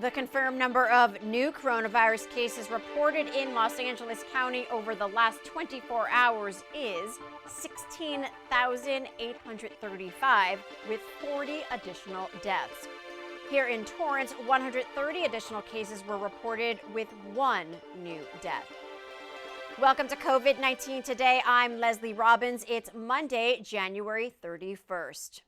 The confirmed number of new coronavirus cases reported in Los Angeles County over the last 24 hours is 16,835, with 40 additional deaths. Here in Torrance, 130 additional cases were reported, with one new death. Welcome to COVID-19 Today. I'm Leslie Robbins. It's Monday, January 31st.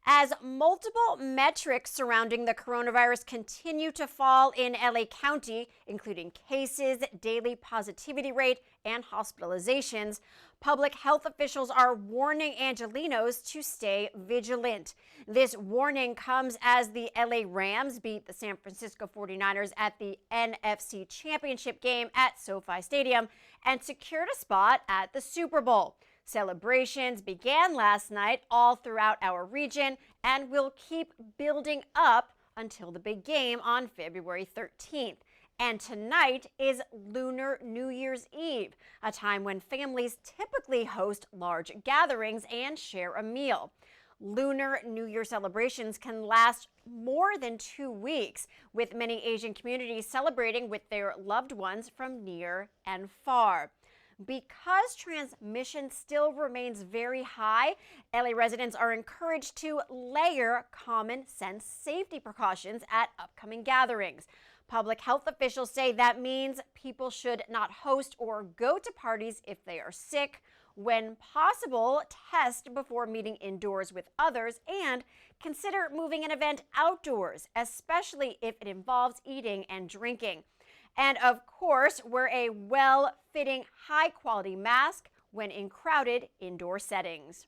As multiple metrics surrounding the coronavirus continue to fall in LA County, including cases, daily positivity rate, and hospitalizations, public health officials are warning Angelenos to stay vigilant. This warning comes as the LA Rams beat the San Francisco 49ers at the NFC Championship game at SoFi Stadium and secured a spot at the Super Bowl. Celebrations began last night all throughout our region and will keep building up until the big game on February 13th. And tonight is Lunar New Year's Eve, a time when families typically host large gatherings and share a meal. Lunar New Year celebrations can last more than 2 weeks, with many Asian communities celebrating with their loved ones from near and far. Because transmission still remains very high, LA residents are encouraged to layer common sense safety precautions at upcoming gatherings. Public health officials say that means people should not host or go to parties if they are sick. When possible, test before meeting indoors with others and consider moving an event outdoors, especially if it involves eating and drinking. And of course, wear a well-fitting, high-quality mask when in crowded indoor settings.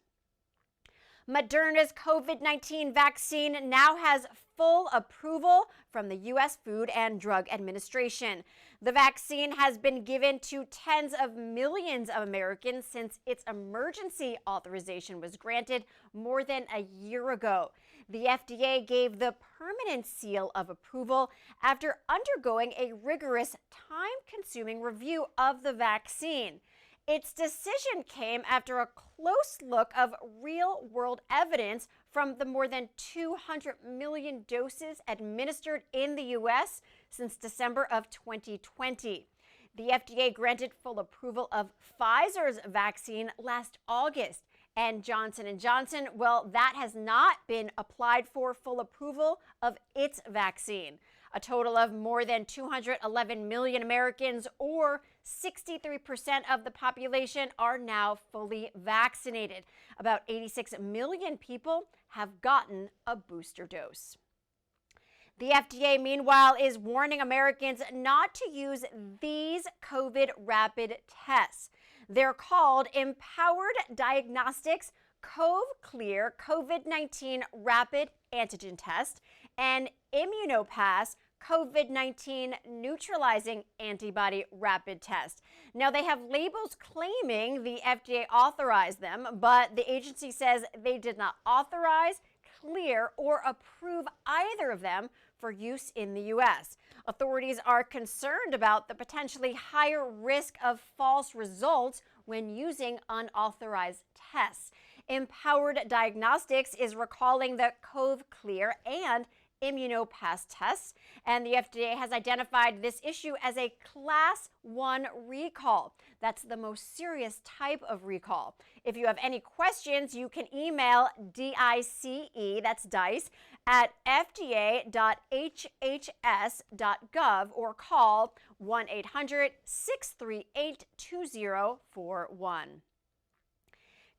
Moderna's COVID-19 vaccine now has full approval from the U.S. Food and Drug Administration. The vaccine has been given to tens of millions of Americans since its emergency authorization was granted more than a year ago. The FDA gave the permanent seal of approval after undergoing a rigorous, time-consuming review of the vaccine. Its decision came after a close look of real-world evidence from the more than 200 million doses administered in the U.S. since December of 2020. The FDA granted full approval of Pfizer's vaccine last August. And Johnson & Johnson, well, that has not been applied for full approval of its vaccine. A total of more than 211 million Americans, or 63% of the population, are now fully vaccinated. About 86 million people have gotten a booster dose. The FDA, meanwhile, is warning Americans not to use these COVID rapid tests. They're called Empowered Diagnostics Clear COVID-19 Rapid Antigen Test and ImmunoPass COVID-19 Neutralizing Antibody Rapid Test. Now, they have labels claiming the FDA authorized them, but the agency says they did not authorize, clear, or approve either of them for use in the U.S. Authorities are concerned about the potentially higher risk of false results when using unauthorized tests. Empowered Diagnostics is recalling the Clear and ImmunoPass tests, and the FDA has identified this issue as a Class 1 recall. That's the most serious type of recall. If you have any questions, you can email DICE, that's DICE, at fda.hhs.gov or call 1-800-638-2041.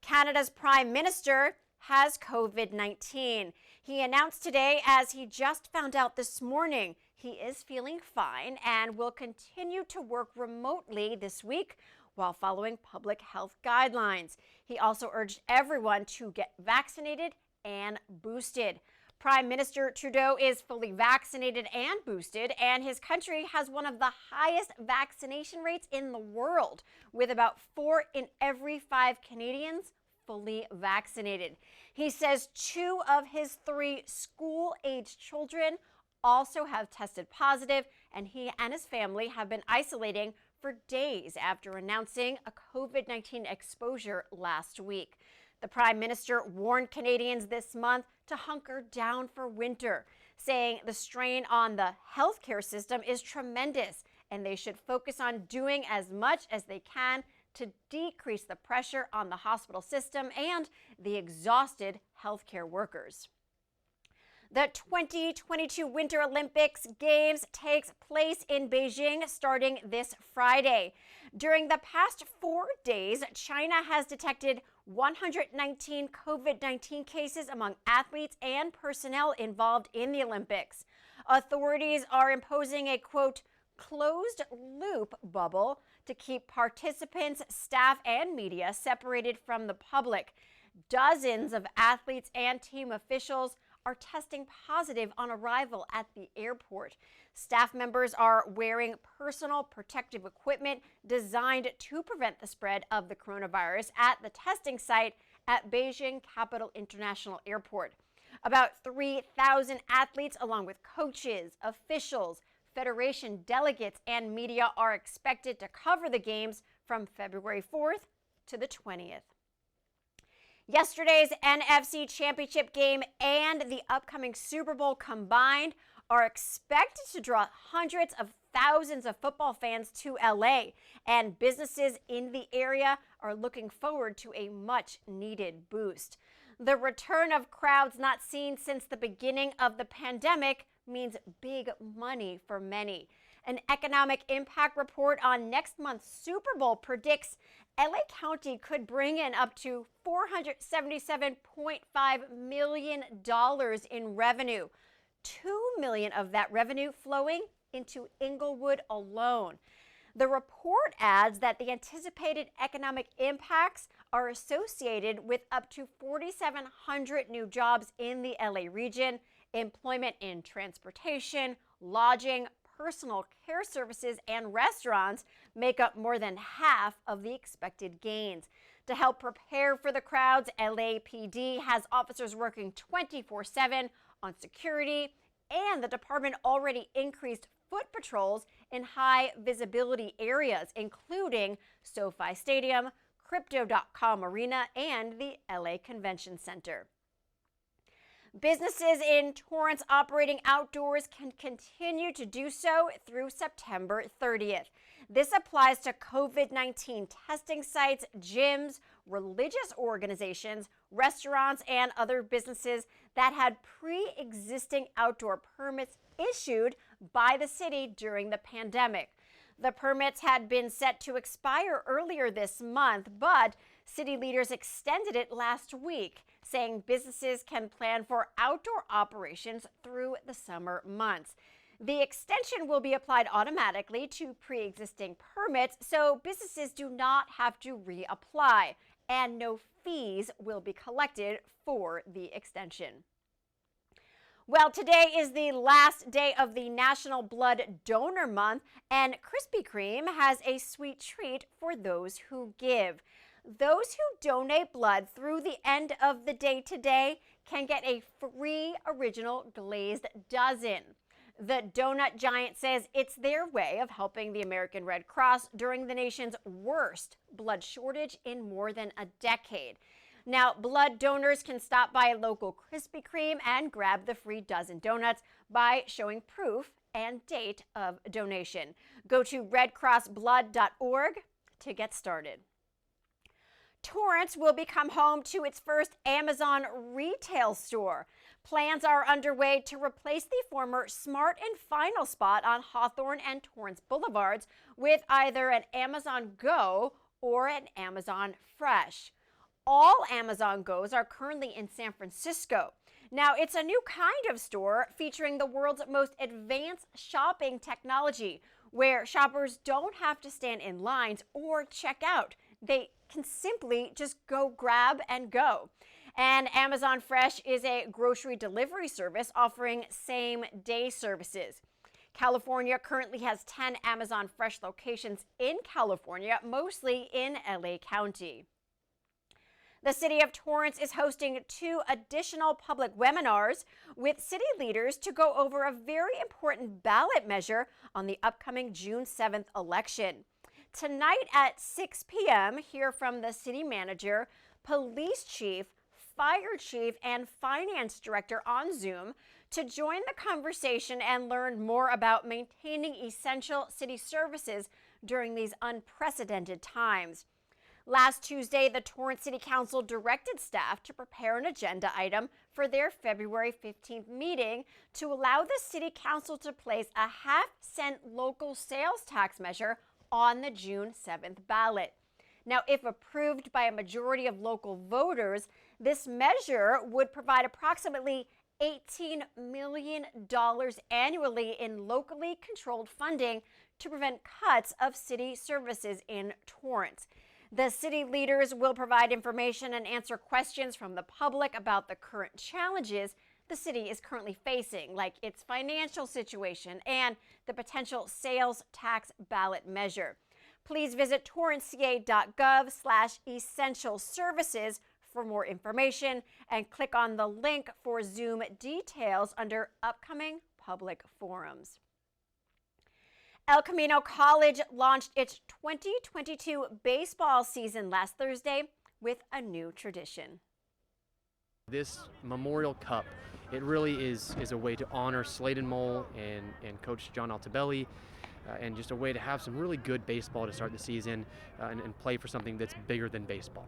Canada's Prime Minister has COVID-19. He announced today, as he just found out this morning, he is feeling fine and will continue to work remotely this week while following public health guidelines. He also urged everyone to get vaccinated and boosted. Prime Minister Trudeau is fully vaccinated and boosted, and his country has one of the highest vaccination rates in the world, with about 4 in every 5 Canadians fully vaccinated. He says 2 of his 3 school-aged children also have tested positive, and he and his family have been isolating for days after announcing a COVID-19 exposure last week. The Prime Minister warned Canadians this month to hunker down for winter. saying the strain on the healthcare system is tremendous and they should focus on doing as much as they can to decrease the pressure on the hospital system and the exhausted healthcare workers. The 2022 Winter Olympics Games takes place in Beijing starting this Friday. During the past 4 days, China has detected 119 COVID-19 cases among athletes and personnel involved in the Olympics. Authorities are imposing a, quote, closed-loop bubble to keep participants, staff, and media separated from the public. Dozens of athletes and team officials are testing positive on arrival at the airport. Staff members are wearing personal protective equipment designed to prevent the spread of the coronavirus at the testing site at Beijing Capital International Airport. About 3,000 athletes, along with coaches, officials, federation delegates, and media are expected to cover the games from February 4th to the 20th. Yesterday's NFC Championship game and the upcoming Super Bowl combined are expected to draw hundreds of thousands of football fans to LA, and businesses in the area are looking forward to a much-needed boost. The return of crowds not seen since the beginning of the pandemic means big money for many. An economic impact report on next month's Super Bowl predicts LA County could bring in up to $477.5 million in revenue, $2 million of that revenue flowing into Inglewood alone. The report adds that the anticipated economic impacts are associated with up to 4,700 new jobs in the LA region, employment in transportation, lodging, personal care services, and restaurants make up more than half of the expected gains. To help prepare for the crowds, LAPD has officers working 24/7 on security, and the department already increased foot patrols in high visibility areas, including SoFi Stadium, Crypto.com Arena, and the LA Convention Center. Businesses in Torrance operating outdoors can continue to do so through September 30th. This applies to COVID-19 testing sites, gyms, religious organizations, restaurants, and other businesses that had pre-existing outdoor permits issued by the city during the pandemic. The permits had been set to expire earlier this month, but city leaders extended it last week, saying businesses can plan for outdoor operations through the summer months. The extension will be applied automatically to pre-existing permits, so businesses do not have to reapply, and no fees will be collected for the extension. Well, today is the last day of the National Blood Donor Month, and Krispy Kreme has a sweet treat for those who give. Those who donate blood through the end of the day today can get a free original glazed dozen. The donut giant says it's their way of helping the American Red Cross during the nation's worst blood shortage in more than a decade. Now, blood donors can stop by a local Krispy Kreme and grab the free dozen donuts by showing proof and date of donation. Go to redcrossblood.org to get started. Torrance will become home to its first Amazon retail store. Plans are underway to replace the former Smart and Final spot on Hawthorne and Torrance Boulevards with either an Amazon Go or an Amazon Fresh. All Amazon Go's are currently in San Francisco. Now, it's a new kind of store featuring the world's most advanced shopping technology, where shoppers don't have to stand in lines or check out. They can simply just go grab and go. And Amazon Fresh is a grocery delivery service offering same-day services. California currently has 10 Amazon Fresh locations in California, mostly in LA County. The city of Torrance is hosting 2 additional public webinars with city leaders to go over a very important ballot measure on the upcoming June 7th election. Tonight at 6 p.m., hear from the city manager, police chief, fire chief, and finance director on Zoom to join the conversation and learn more about maintaining essential city services during these unprecedented times. Last Tuesday, the Torrance City Council directed staff to prepare an agenda item for their February 15th meeting to allow the City Council to place a half-cent local sales tax measure on the June 7th ballot. Now, if approved by a majority of local voters, this measure would provide approximately $18 million annually in locally controlled funding to prevent cuts of city services in Torrance. The city leaders will provide information and answer questions from the public about the current challenges the city is currently facing, like its financial situation and the potential sales tax ballot measure. Please visit torranceca.gov/essential services for more information and click on the link for Zoom details under upcoming public forums. El Camino College launched its 2022 baseball season last Thursday with a new tradition. This Memorial Cup, it really is a way to honor Slade and Mole and Coach John Altobelli, and just a way to have some really good baseball to start the season and play for something that's bigger than baseball.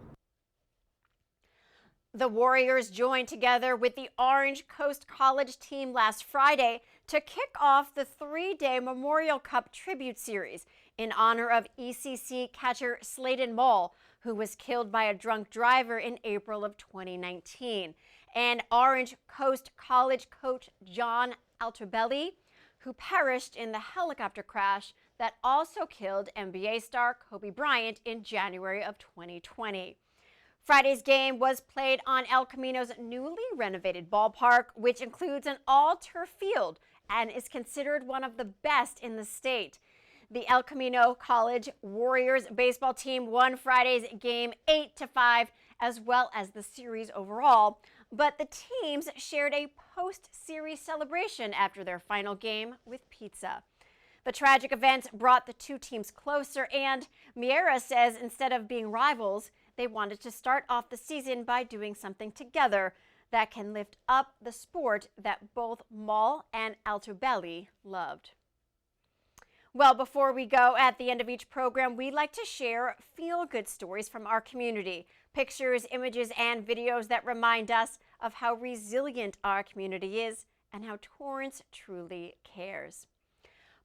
The Warriors joined together with the Orange Coast College team last Friday to kick off the 3-day Memorial Cup tribute series in honor of ECC catcher Slade Mole, who was killed by a drunk driver in April of 2019, and Orange Coast College coach John Altobelli, who perished in the helicopter crash that also killed NBA star Kobe Bryant in January of 2020. Friday's game was played on El Camino's newly renovated ballpark, which includes an all-turf field and is considered one of the best in the state. The El Camino College Warriors baseball team won Friday's game 8-5, as well as the series overall, but the teams shared a post-series celebration after their final game with pizza. The tragic event brought the two teams closer, and Miera says instead of being rivals, they wanted to start off the season by doing something together that can lift up the sport that both Mole and Altobelli loved. Well, before we go, at the end of each program, we like to share feel-good stories from our community. Pictures, images, and videos that remind us of how resilient our community is and how Torrance truly cares.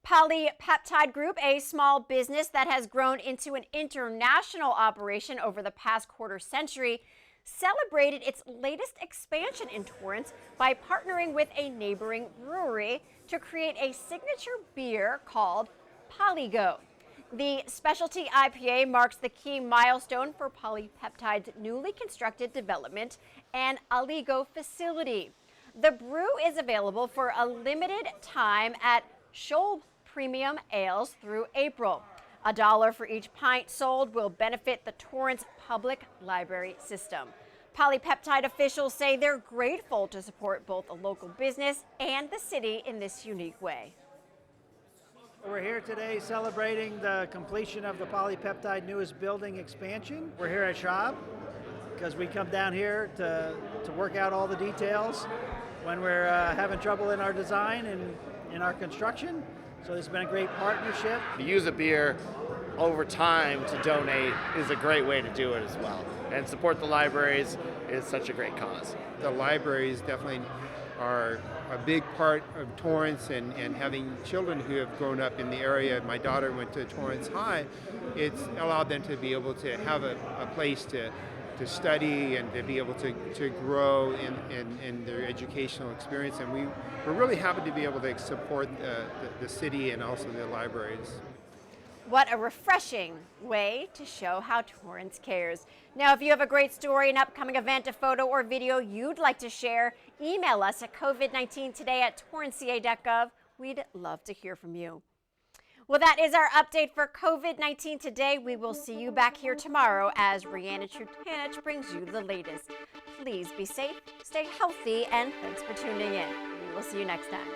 Polypeptide Group, a small business that has grown into an international operation over the past quarter century, celebrated its latest expansion in Torrance by partnering with a neighboring brewery to create a signature beer called Polygo. The specialty IPA marks the key milestone for Polypeptide's newly constructed development and Aligo facility. The brew is available for a limited time at Scholl Premium Ales through April. $1 for each pint sold will benefit the Torrance Public Library system. Polypeptide officials say they're grateful to support both a local business and the city in this unique way. We're here today celebrating the completion of the Polypeptide newest building expansion. We're here at Schwab because we come down here to work out all the details when we're having trouble in our design and in our construction. So it's been a great partnership. To use a beer over time to donate is a great way to do it as well. And support the libraries is such a great cause. The libraries definitely are a big part of Torrance, and having children who have grown up in the area. My daughter went to Torrance High. It's allowed them to be able to have a place to study and to be able to grow in their educational experience. And we're really happy to be able to support the city and also the libraries. What a refreshing way to show how Torrance cares. Now, if you have a great story, an upcoming event, a photo, or video you'd like to share, email us at covid19today@torranceca.gov. We'd love to hear from you. Well, that is our update for COVID-19 today. We will see you back here tomorrow as Rhiannon Trutanich brings you the latest. Please be safe, stay healthy, and thanks for tuning in. We will see you next time.